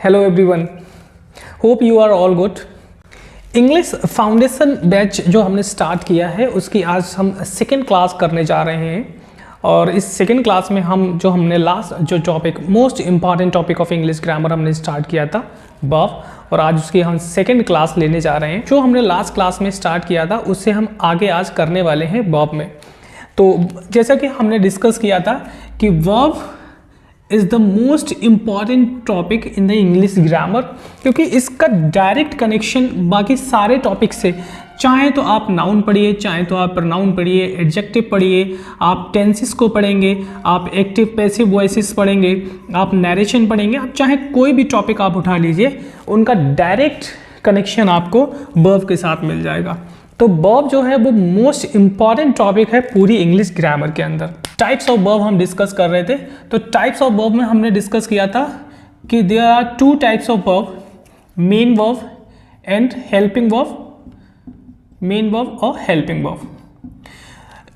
Hello everyone, hope you are all good. English foundation batch जो हमने start किया है उसकी आज हम सेकेंड क्लास करने जा रहे हैं। और इस सेकेंड क्लास में हमने लास्ट जो topic most important topic of English grammar हमने स्टार्ट किया था वर्ब, और आज उसकी हम सेकेंड क्लास लेने जा रहे हैं। जो हमने लास्ट क्लास में स्टार्ट किया था उससे हम आगे आज करने वाले हैं वर्ब में। तो जैसा कि हमने डिस्कस किया था कि verb is the most important topic in the English grammar, क्योंकि इसका डायरेक्ट कनेक्शन बाकी सारे टॉपिक से, चाहे तो आप नाउन पढ़िए, चाहे तो आप प्रोनाउन पढ़िए, एडजेक्टिव पढ़िए, आप टेंसेस को पढ़ेंगे, आप एक्टिव पैसिव वॉइसेस पढ़ेंगे, आप नरेशन पढ़ेंगे, आप चाहे कोई भी टॉपिक आप उठा लीजिए, उनका डायरेक्ट कनेक्शन आपको वर्ब के साथ मिल जाएगा। तो वर्ब जो है वो मोस्ट इम्पॉर्टेंट टॉपिक है पूरी इंग्लिश ग्रामर के अंदर। टाइप्स ऑफ वर्ब हम डिस्कस कर रहे थे। तो टाइप्स ऑफ वर्ब में हमने डिस्कस किया था कि there are two types of verb, main verb and helping verb. Main verb और हेल्पिंग वर्ब।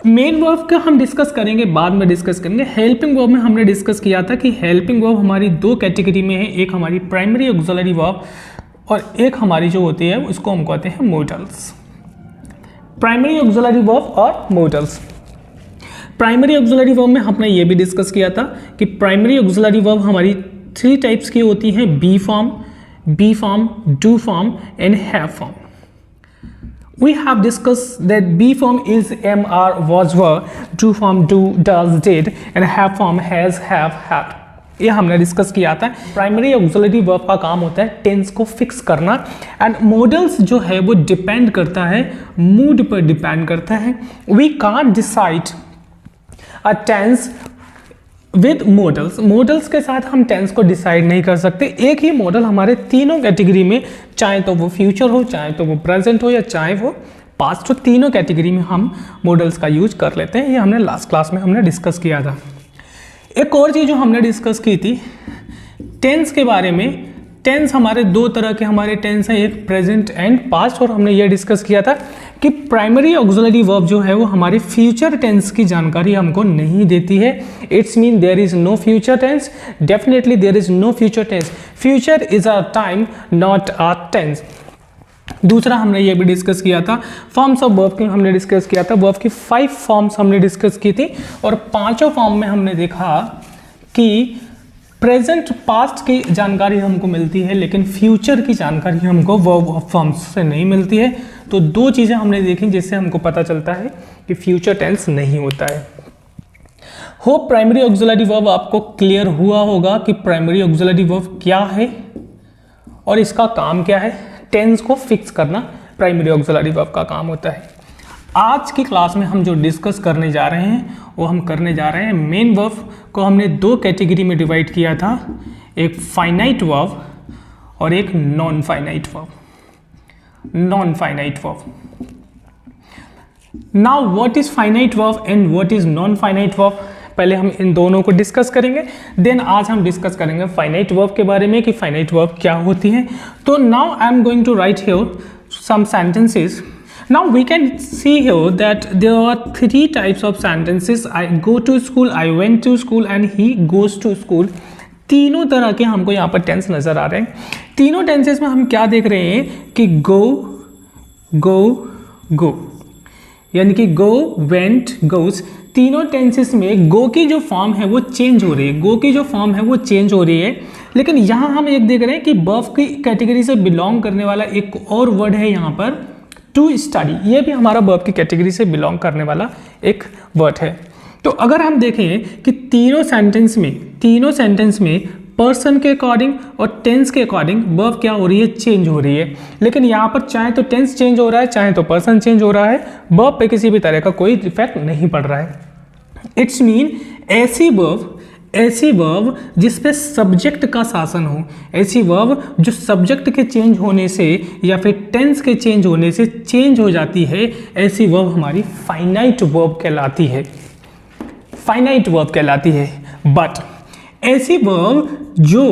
मेन वर्ब का हम डिस्कस करेंगे, बाद में डिस्कस करेंगे। हेल्पिंग वर्ब में हमने डिस्कस किया था कि हेल्पिंग वर्ब हमारी दो कैटेगरी में है, एक हमारी प्राइमरी ऑक्सिलरी वर्ब और एक हमारी जो होती है उसको हम कहते हैं मोडल्स। प्राइमरी ऑक्सिलरी वर्ब और मोडल्स। प्राइमरी ऑक्सिलरी वर्ब में हमने ये भी डिस्कस किया था कि प्राइमरी ऑक्सिलरी वर्ब हमारी थ्री टाइप्स की होती हैं, be form, do form and have form. We have discussed that be form is am, are, was, were, do form do, does, did and have form has, have, had। ये हमने discuss किया था। Primary auxiliary verb का काम होता है tense को fix करना, एंड मॉडल्स जो है वो डिपेंड करता है मूड पर, डिपेंड करता है। We can't decide a tense with modals. Modals के साथ हम टेंस को डिसाइड नहीं कर सकते। एक ही मॉडल हमारे तीनों कैटेगरी में, चाहे तो वो फ्यूचर हो, चाहे तो वो प्रेजेंट हो या चाहे वो पास्ट हो, तीनों कैटेगरी में हम मॉडल्स का यूज कर लेते हैं। ये हमने लास्ट क्लास में हमने डिस्कस किया था। एक और चीज़ जो हमने डिस्कस की थी टेंस के बारे में। टेंस हमारे दो तरह के हमारे टेंस हैं, एक प्रेजेंट एंड पास्ट, और हमने ये डिस्कस किया था कि प्राइमरी ऑक्सिलरी वर्ब जो है वो हमारे फ्यूचर टेंस की जानकारी हमको नहीं देती है। It's mean there is no future tense, definitely there is no future tense. Future is a time, not a tense. दूसरा हमने ये भी डिस्कस किया था फॉर्म्स ऑफ वर्ब की, हमने डिस्कस किया था वर्ब की 5 फॉर्म्स हमने डिस्कस की थी, और पांचों फॉर्म में हमने देखा कि प्रेजेंट पास्ट की जानकारी हमको मिलती है, लेकिन फ्यूचर की जानकारी हमको वर्ब फॉर्म्स से नहीं मिलती है। तो दो चीज़ें हमने देखी जिससे हमको पता चलता है कि फ्यूचर टेंस नहीं होता है। होप प्राइमरी ऑक्सिलरी वर्ब आपको क्लियर हुआ होगा कि प्राइमरी ऑक्सिलरी वर्ब क्या है और इसका काम क्या है। टेंस को फिक्स करना प्राइमरी ऑक्सिलरी वर्ब का काम होता है। आज की क्लास में हम जो डिस्कस करने जा रहे हैं वो हम करने जा रहे हैं मेन वर्ब को हमने दो कैटेगरी में डिवाइड किया था, एक फाइनाइट वर्ब और एक non finite verb. Non finite verb. Now what is finite verb and what is non finite verb, पहले हम इन दोनों को डिस्कस करेंगे। देन आज हम डिस्कस करेंगे फाइनाइट वर्ब के बारे में कि फाइनाइट वर्ब क्या होती है। तो now I am going to write here some sentences. Now we can see here that there are 3 types of sentences. I go to school, I went to school and he goes to school। तीनों तरह के हमको यहाँ पर tense नजर आ रहे हैं। तीनों टेंसेस में हम क्या देख रहे हैं कि go, go, go, यानी कि go, went, goes। तीनों टेंसेस में go की जो फॉर्म है वो चेंज हो रही है, go की जो फॉर्म है वो चेंज हो रही है। लेकिन यहाँ हम एक देख रहे हैं कि वर्ब की कैटेगरी से बिलोंग करने वाला एक और वर्ड है यहाँ पर, टू स्टडी। ये भी हमारा वर्ब की कैटेगरी से बिलोंग करने वाला एक वर्ड है। तो अगर हम देखें कि तीनों सेंटेंस में पर्सन के अकॉर्डिंग और टेंस के अकॉर्डिंग वर्ब क्या हो रही है, चेंज हो रही है। लेकिन यहाँ पर चाहे तो टेंस चेंज हो रहा है, चाहे तो पर्सन चेंज हो रहा है, वर्ब पे किसी भी तरह का कोई इफेक्ट नहीं पड़ रहा है। इट्स मीन ऐसी वर्ब जिस पे सब्जेक्ट का शासन हो, ऐसी वर्ब जो सब्जेक्ट के चेंज होने से या फिर टेंस के चेंज होने से चेंज हो जाती है, ऐसी वर्ब हमारी फाइनाइट वर्ब कहलाती है। फाइनाइट वर्ब कहलाती है। बट ऐसी वर्ब जो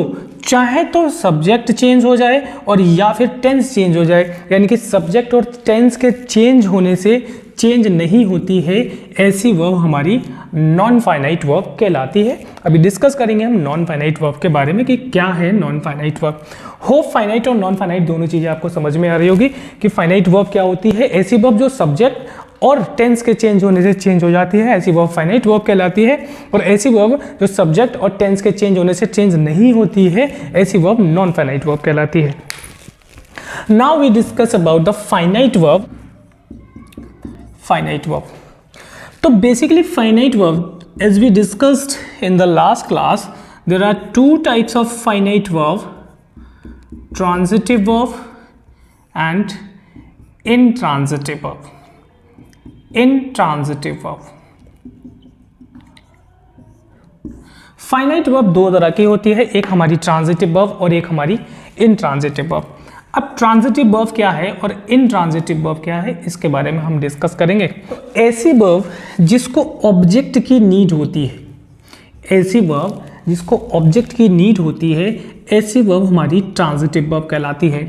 चाहे तो सब्जेक्ट चेंज हो जाए और या फिर टेंस चेंज हो जाए, यानी कि सब्जेक्ट और टेंस के चेंज होने से चेंज नहीं होती है, ऐसी वर्ब हमारी नॉन फाइनाइट वर्ब कहलाती है। अभी डिस्कस करेंगे हम नॉन फाइनाइट वर्ब के बारे में कि क्या है non finite verb. Hope finite और नॉन फाइनाइट दोनों चीज़ें आपको समझ में आ रही होगी कि फाइनाइट वर्ब क्या होती है। ऐसी वर्ब जो सब्जेक्ट और टेंस के चेंज होने से चेंज हो जाती है, ऐसी वर्ब फाइनाइट वर्ब कहलाती है। और ऐसी वर्ब जो सब्जेक्ट और टेंस के चेंज होने से चेंज नहीं होती है, ऐसी वर्ब नॉन फाइनाइट वर्ब कहलाती है। Now we discuss about the finite verb. Finite verb, तो basically finite verb, as we discussed in the last class, there are two types of finite verb: transitive verb and intransitive verb. Intransitive verb, finite verb दो तरह की होती है, एक हमारी transitive verb और एक हमारी इनट्रांजिटिव वर्ब। अब ट्रांजिटिव वर्ब क्या है और इनट्रांजिटिव वर्ब क्या है, इसके बारे में हम डिस्कस करेंगे। तो ऐसी वर्ब जिसको ऑब्जेक्ट की नीड होती है, ऐसी वर्ब जिसको ऑब्जेक्ट की नीड होती है, ऐसी वर्ब हमारी ट्रांजिटिव वर्ब कहलाती है।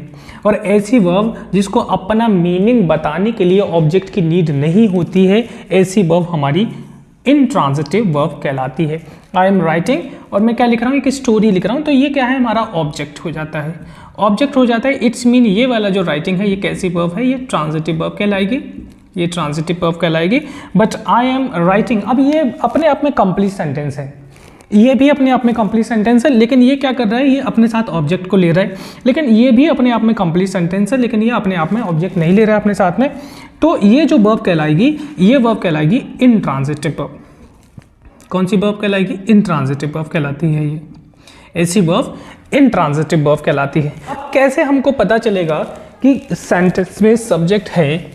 और ऐसी वर्ब जिसको अपना मीनिंग बताने के लिए ऑब्जेक्ट की नीड नहीं होती है, ऐसी वर्ब हमारी इनट्रांजिटिव वर्ब कहलाती है। आई एम राइटिंग और मैं क्या लिख रहा हूँ, एक स्टोरी लिख रहा हूँ, तो ये क्या है, हमारा ऑब्जेक्ट हो जाता है। ऑब्जेक्ट हो जाता है, इट्स मीन ये वाला जो राइटिंग है ये कैसी वर्ब है, ये ट्रांजिटिव वर्ब कहलाएगी, ये ट्रांजिटिव वर्ब कहलाएगी। बट आई एम राइटिंग, अब ये अपने आप में कंप्लीट सेंटेंस है, ये भी अपने आप में कंप्लीट सेंटेंस है, लेकिन ये क्या कर रहा है, ये अपने साथ ऑब्जेक्ट को ले रहा है। लेकिन ये भी अपने आप में कंप्लीट सेंटेंस है, लेकिन ये अपने आप में ऑब्जेक्ट नहीं ले रहा है अपने साथ में। तो ये जो वर्ब कहलाएगी, ये वर्ब कहलाएगी इनट्रांजिटिव वर्ब। कौन सी वर्ब कहलाएगी, इनट्रांजिटिव वर्ब कहलाती है ये। ऐसी वर्ब इनट्रांजिटिव वर्ब कहलाती है। अब कैसे हमको पता चलेगा कि सेंटेंस में सब्जेक्ट है,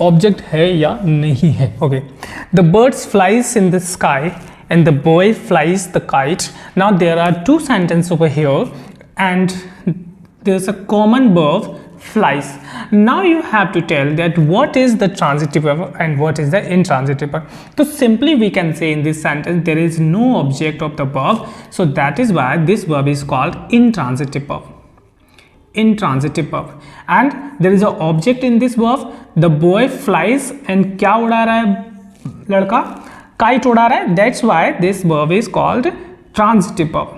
ऑब्जेक्ट है या नहीं है। Okay, the birds flies in the sky and the boy flies the kite. Now there are two sentences over here and there's a common verb flies. Now you have to tell that what is the transitive verb and what is the intransitive verb. So simply we can say in this sentence there is no object of the verb, so that is why this verb is called intransitive verb. Intransitive verb, and there is an object in this verb. The boy flies and क्या उड़ा रहा है लड़का, kite उड़ा रहा है, that's why this verb is called transitive verb.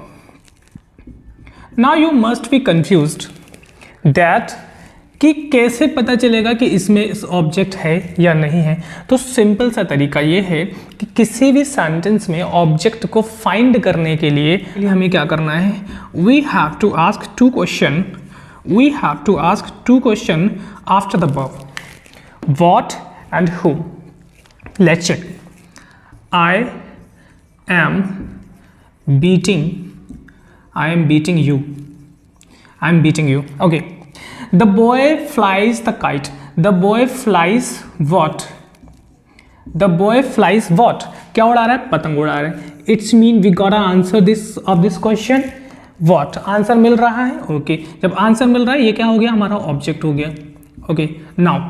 Now you must be confused that कि कैसे पता चलेगा कि इसमें इस ऑब्जेक्ट है या नहीं है। तो सिंपल सा तरीका ये है कि किसी भी सेंटेंस में ऑब्जेक्ट को फाइंड करने के लिए हमें क्या करना है, we have to ask two question, we have to ask two question after the verb, what and who. Let's check. I am beating you. I am beating you. Okay. The boy flies the kite. The boy flies what? The boy flies what? क्या उड़ा रहा है, पतंग उड़ा रहा है। It's mean we gotta answer this of this question. What? Answer मिल रहा है। Okay. जब आंसर मिल रहा है, ये क्या हो गया, हमारा ऑब्जेक्ट हो गया। Okay. Now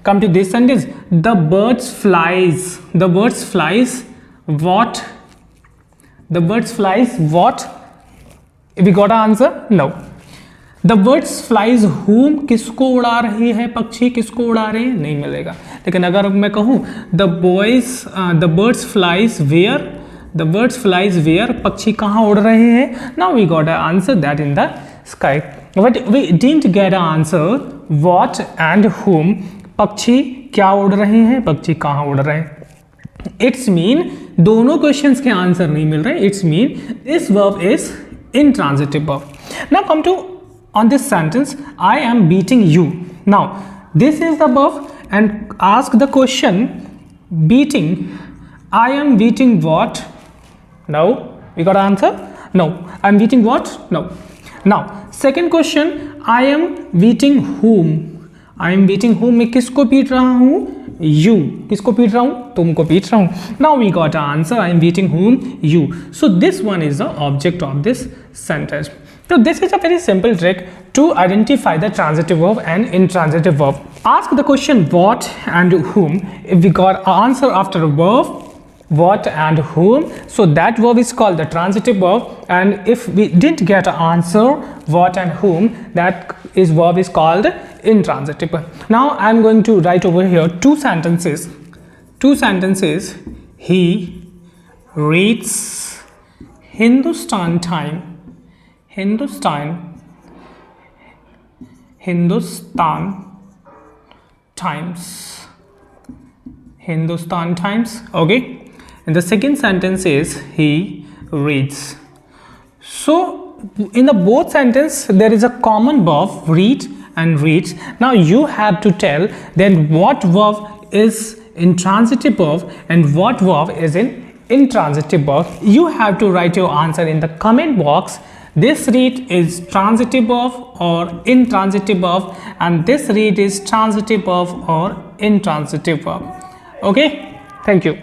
come to this sentence. The birds flies. The birds flies what? The birds flies what? We got an answer? No. The birds flies whom? किसको उड़ा रही है पक्षी, किसको उड़ा रहे हैं, नहीं मिलेगा। लेकिन अगर मैं कहूँ the birds flies where? The birds flies where? पक्षी कहाँ उड़ रहे हैं? Now we got an answer that in the sky. But we didn't get an answer what and whom. पक्षी क्या उड़ रहे हैं, पक्षी कहाँ उड़ रहे हैं। इट्स मीन दोनों क्वेश्चंस के आंसर नहीं मिल रहे। It's mean this verb is intransitive verb. Now come to on this sentence, I am beating you. Now this is the verb and ask the question, beating, I am beating what? Now we got answer? No. I am beating what? No. Now second question, I am beating whom? I am beating whom? मैं किसको पीट रहा हूँ? You. किसको पीट रहा हूँ? तुमको पीट रहा हूँ। Now we got an answer. I am beating whom? You. So this one is the object of this sentence. So this is a very simple trick to identify the transitive verb and intransitive verb. Ask the question what and whom. If we got an answer after a verb, what and whom, so that verb is called the transitive verb. And if we didn't get an answer what and whom, that is verb is called intransitive verb. Now I am going to write over here two sentences. He reads Hindustan Times. Okay. And the second sentence is he reads. So in the both sentence there is a common verb, read and reads. Now you have to tell then what verb is intransitive verb and what verb is in intransitive verb. You have to write your answer in the comment box. This read is transitive verb or intransitive verb, and this read is transitive verb or intransitive verb. Okay, thank you.